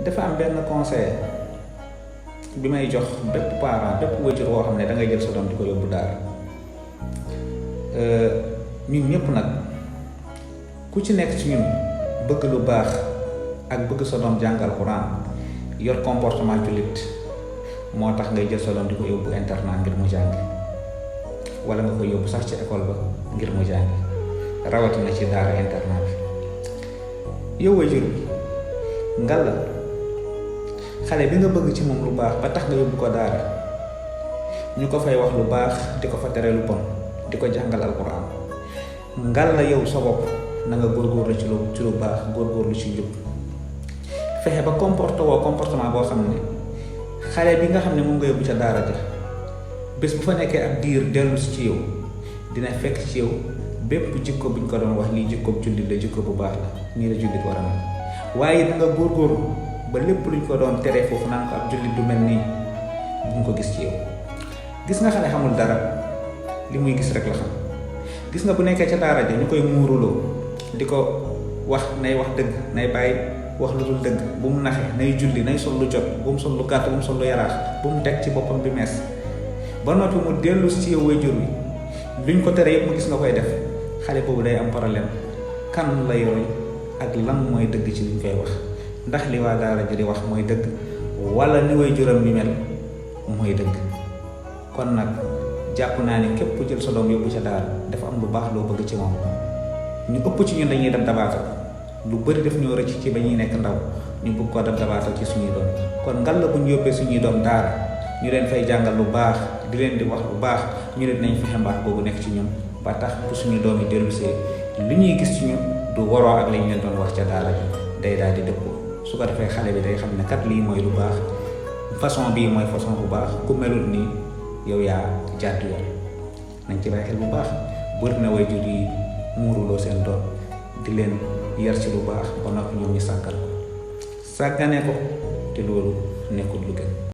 dafa am benn conseil bi may jox bépp parent bépp wajur woo xam ne da ngay jël sa doom di ko yóbbu daara ñun ñëpp nag ku ci nekk ci ñun bëgg lu baax ak bëgg sa doom jàng alxuraan yor comportement jullit moo tax ngay jël sa doom di ko yóbbu internat ngir mu jàngi wala nga ko yóbbu sax ci école ba ngir mu jàngi rawatina ci daara internat bi yow wajur bi ngal la xale bi nga bëgg ci moom lu baax ba tax nga yóbbu ko daara ñu ko fay wax lu baax di ko fa tere lu bon di ko jàngal alxuraan ngal la yow sa bopp na nga góorgóorlu ci lu baax góorgóorlu ci njub fexe ba comportement boo xam ne xale bi nga xam ne moom nga yóbbu ca daara ja bés bu fa nekkee ab diir dellu si ci yow dina fekk ci yow bépp jikko buñ ko doon wax lii jikko jullit la jikko bu baax la nii la jullit war a mel waaye da nga góorgóorlu ba lépp luñ ko doon tere foofu naan ko ab jullit du mel nii buñ ko gis ci yow. gis nga xale xamul dara li muy gis rek la xam gis nga bu nekkee ca daara ja ñu koy muuruloo di ko wax nay wax dëgg nay bàyyi wax lu dul dëgg bu mu naxe nay julli nay sol lu jot bu mu sol lu gàtt bu mu sol lu yaraax bu mu teg ci boppam bi mees ba noppi mu dellu si yow waajur wi luñ ko tere yëpp mu gis nga koy def xale boobu day am problème kan lay roy ak lan mooy dëgg ci liñ koy wax ndax li waa daara ji di wax mooy dëgg wala ni waajuram bi mel mooy dëgg. kon nag jàpp naa ne képp ku jël sa doom yóbbu ca daara dafa am lu baax loo bëgg ci moom ñu ëpp ci ñun dañuy dem dabaatal lu bëri def ñoo rëcc ci ba ñuy nekk ndaw ñu bëgg koo dem dabaatal ci suñuy doom kon ngal la bu ñu yóbbee suñuy doom daara ñu leen fay jàngal lu baax di leen di wax lu baax ñu leen nañ fexe mbaax boobu nekk ci ñun ba tax bu suñu doom yi dellusee li ñuy gis ci ñun du waroo ak lañ leen doon wax ca daara ji day daal di dëppoo su ko defee xale bi day xam ne kat lii mooy lu baax façon bii mooy façon bu baax ku melul nii yow yaa jàdd yoon nañ ci bàyyi xel bu baax bëri na waajur yi muuruloo seen doom di leen yar ci lu baax ba noppi ñoom ñu sàggal ko sàggane ko te loolu nekkul lu gën